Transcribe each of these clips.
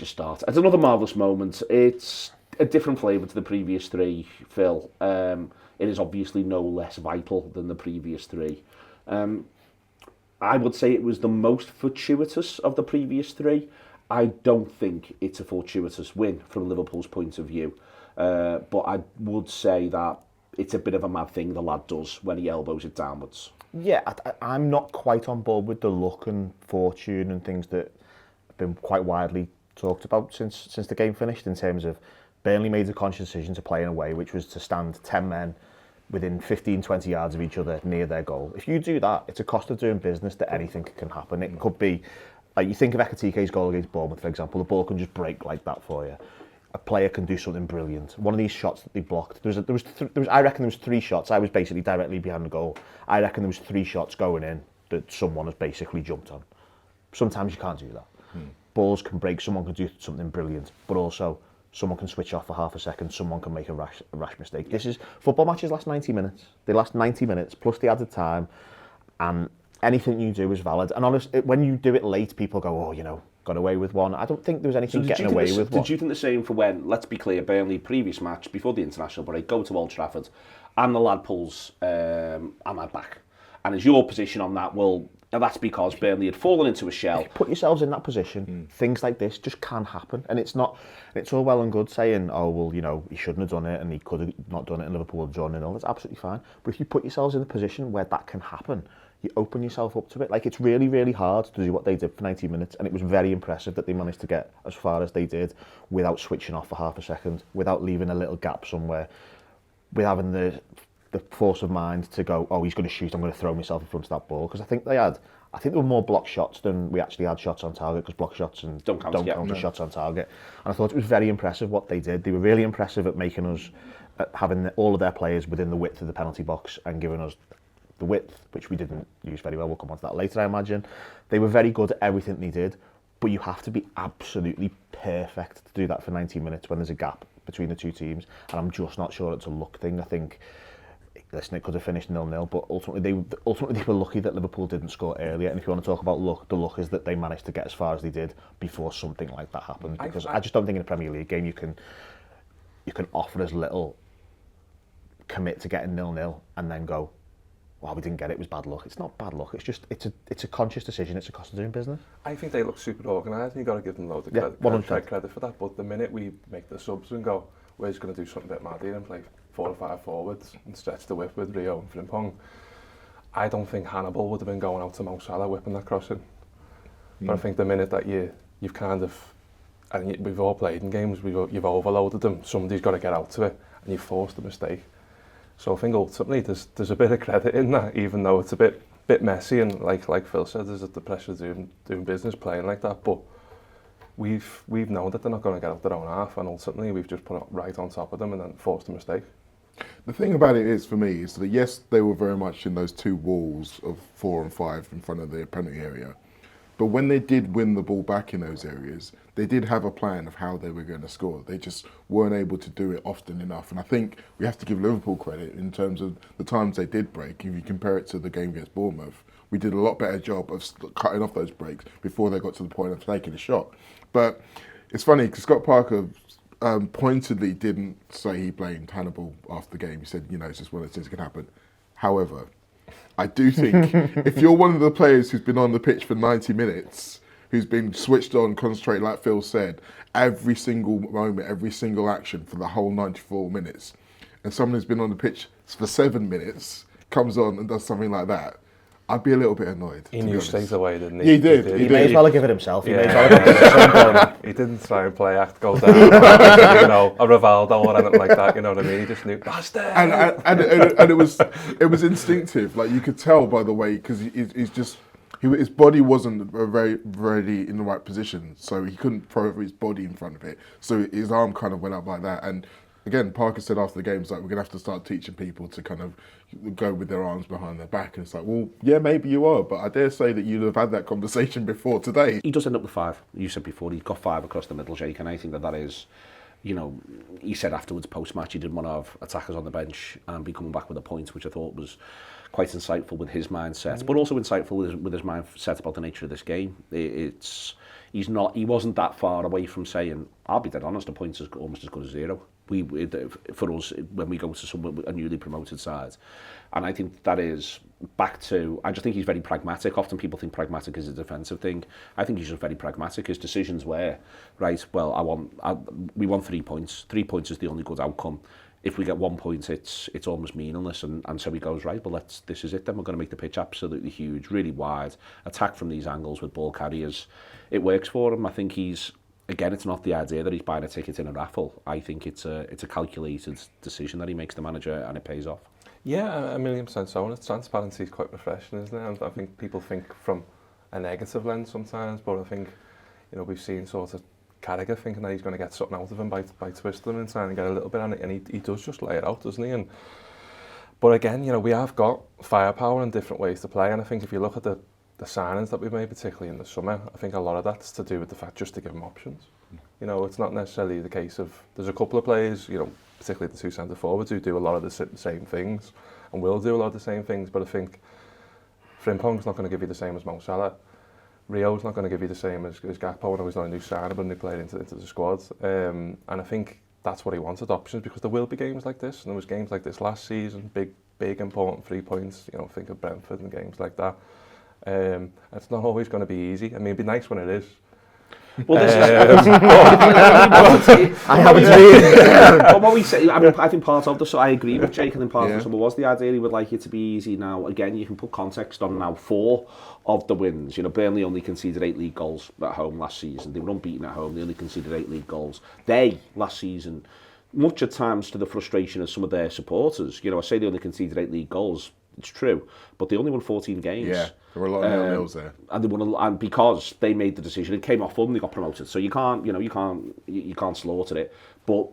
start. It's another marvellous moment. It's a different flavour to the previous three, Phil. It is obviously no less vital than the previous three. I would say it was the most fortuitous of the previous three. I don't think it's a fortuitous win from Liverpool's point of view. But I would say that it's a bit of a mad thing the lad does when he elbows it downwards. Yeah, I'm not quite on board with the luck and fortune and things that have been quite widely talked about since the game finished, in terms of Burnley made a conscious decision to play in a way which was to stand 10 men within 15, 20 yards of each other near their goal. If you do that, it's a cost of doing business that anything can happen. It could be, like you think of Ekatike's goal against Bournemouth, for example, the ball can just break like that for you. A player can do something brilliant. One of these shots that they blocked, I reckon there was 3 shots. I was basically directly behind the goal. I reckon there was 3 shots going in that someone has basically jumped on. Sometimes you can't do that. Balls can break, someone can do something brilliant, but also someone can switch off for half a second, someone can make a rash mistake. This is, football matches last 90 minutes. They last 90 minutes plus the added time, and anything you do is valid. And honestly, when you do it late, people go, oh, you know, got away with one. I don't think there was anything getting away with one. Did you think the same for when, let's be clear, Burnley, previous match, before the international break, go to Old Trafford, and the lad pulls Ahmad back? And is your position on that, well, that's because Burnley had fallen into a shell? Put yourselves in that position. Things like this just can happen. And it's all well and good saying, oh, well, you know, he shouldn't have done it and he could have not done it and Liverpool have drawn 0. That's absolutely fine. But if you put yourselves in a position where that can happen, you open yourself up to it. Like, it's really, really hard to do what they did for 90 minutes. And it was very impressive that they managed to get as far as they did without switching off for half a second, without leaving a little gap somewhere, with having the force of mind to go, oh, he's going to shoot, I'm going to throw myself in front of that ball. Because I think there were more block shots than we actually had shots on target, because block shots and don't count as shots on target. And I thought it was very impressive what they did. They were really impressive at making us, having all of their players within the width of the penalty box and giving us the width, which we didn't use very well. We'll come on to that later, I imagine. They were very good at everything they did, but you have to be absolutely perfect to do that for 90 minutes when there's a gap between the two teams. And I'm just not sure it's a luck thing. I think, listen, it could have finished 0-0, but ultimately they were lucky that Liverpool didn't score earlier. And if you want to talk about luck, the luck is that they managed to get as far as they did before something like that happened. Because I just don't think in a Premier League game you can offer as little, commit to getting 0-0 and then go, well, we didn't get it, it was bad luck. It's not bad luck, it's a conscious decision, it's a cost of doing business. I think they look super organised and you've got to give them loads of credit for that, but the minute we make the subs and go, we're just going to do something a bit mad here and play 4 or 5 forwards and stretch the whip with Rio and Frimpong, I don't think Hannibal would have been going out to Mo Salah whipping that crossing. But I think the minute that you've kind of, and we've all played in games, you've overloaded them, somebody's got to get out to it and you've forced a mistake. So I think ultimately there's a bit of credit in that, even though it's a bit messy and like Phil said, there's the pressure of doing business playing like that. But we've known that they're not going to get out their own half, and ultimately we've just put it right on top of them and then forced a mistake. The thing about it is, for me, is that yes, they were very much in those 2 walls of 4 and 5 in front of the penalty area. But when they did win the ball back in those areas, they did have a plan of how they were going to score. They just weren't able to do it often enough. And I think we have to give Liverpool credit in terms of the times they did break. If you compare it to the game against Bournemouth, we did a lot better job of cutting off those breaks before they got to the point of taking a shot. But it's funny, because Scott Parker pointedly didn't say he blamed Hannibal after the game. He said, you know, it's just one of those things that can happen. However, I do think if you're one of the players who's been on the pitch for 90 minutes, who's been switched on, concentrated, like Phil said, every single moment, every single action for the whole 94 minutes, and someone who's been on the pitch for 7 minutes comes on and does something like that, I'd be a little bit annoyed. He knew straight away, didn't he? He did. He may as well have given it himself. He Yeah. may as well have given it at some point. He didn't try and play act, go down, you know, a Rivaldo or anything like that. You know what I mean? He just knew. Bastard! And it was instinctive. Like, you could tell by the way, because his body wasn't very ready in the right position, so he couldn't throw his body in front of it. So his arm kind of went up like that. And again, Parker said after the game, it's like, we're gonna have to start teaching people to kind of go with their arms behind their back. And it's like, well, yeah, maybe you are, but I dare say that you'd have had that conversation before today. He does end up with 5. You said before, he's got 5 across the middle, Jake, and I think that is, you know, he said afterwards, post-match, he didn't want to have attackers on the bench and be coming back with a point, which I thought was quite insightful with his mindset, but also insightful with his mindset about the nature of this game. He wasn't that far away from saying, I'll be dead honest, a point is almost as good as zero. For us, when we go to a newly promoted side. And I think that is back to, I just think he's very pragmatic. Often people think pragmatic is a defensive thing. I think he's just very pragmatic. His decisions were, right, well, we want 3 points. 3 points is the only good outcome. If we get 1 point, it's almost meaningless. And so he goes, right, well, this is it then. We're going to make the pitch absolutely huge, really wide, attack from these angles with ball carriers. It works for him. I think again, it's not the idea that he's buying a ticket in a raffle. I think it's a calculated decision that he makes, the manager, and it pays off. Yeah, 1,000,000% so. And transparency is quite refreshing, isn't it? And I think people think from a negative lens sometimes, but I think, we've seen sort of Carragher thinking that he's going to get something out of him by twisting him and trying to get a little bit on it, and he does just lay it out, doesn't he? But again, we have got firepower and different ways to play, and I think if you look at the signings that we've made, particularly in the summer, I think a lot of that's to do with the fact just to give them options. It's not necessarily the case of, there's a couple of players, particularly the two centre forwards, who do a lot of the same things and will do a lot of the same things, but I think Frimpong's not going to give you the same as Mo Salah. Rio's not going to give you the same as Gakpo. I know he's not a new signing, but a new player into the squad. And I think that's what he wanted, options, because there will be games like this, and there was games like this last season, big important 3 points, think of Brentford and games like that. It's not always going to be easy. I mean, it'd be nice when it is. Well, this I haven't seen. But what we say, I think part of I agree with Jake, and then part of the summer was the idea he would like it to be easy. Now, again, you can put context on now 4 of the wins. Burnley only conceded 8 league goals at home last season. They were unbeaten at home. They only conceded 8 league goals. Last season, much at times to the frustration of some of their supporters. I say they only conceded 8 league goals. It's true, but they only won 14 games. Yeah, there were a lot of nil-nils there, and they won, and because they made the decision, it came off them. They got promoted, so you can't slaughter it. But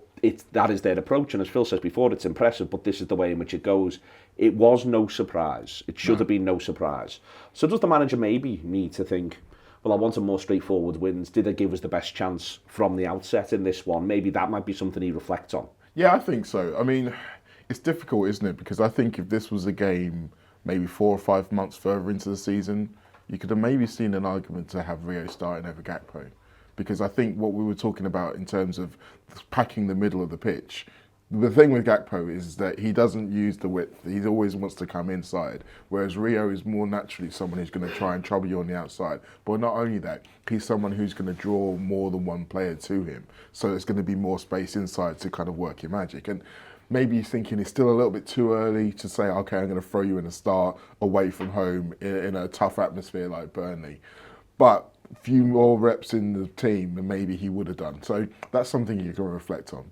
that is their approach, and as Phil says before, it's impressive. But this is the way in which it goes. It was no surprise. It should have been no surprise. So does the manager maybe need to think, well, I wanted more straightforward wins. Did they give us the best chance from the outset in this one? Maybe that might be something he reflects on. Yeah, I think so. I mean, it's difficult, isn't it? Because I think if this was a game maybe 4 or 5 months further into the season, you could have maybe seen an argument to have Rio starting over Gakpo. Because I think what we were talking about in terms of packing the middle of the pitch, the thing with Gakpo is that he doesn't use the width. He always wants to come inside, whereas Rio is more naturally someone who's going to try and trouble you on the outside. But not only that, he's someone who's going to draw more than one player to him. So there's going to be more space inside to kind of work your magic. And maybe you're thinking it's still a little bit too early to say, okay, I'm going to throw you in a start away from home in a tough atmosphere like Burnley. But a few more reps in the team and maybe he would have done. So that's something you can reflect on.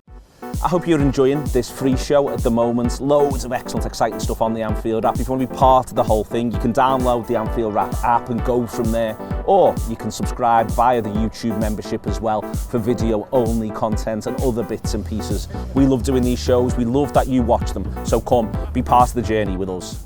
I hope you're enjoying this free show at the moment. Loads of excellent, exciting stuff on the Anfield app. If you want to be part of the whole thing, you can download the Anfield app and go from there. Or you can subscribe via the YouTube membership as well for video-only content and other bits and pieces. We love doing these shows. We love that you watch them. So come, be part of the journey with us.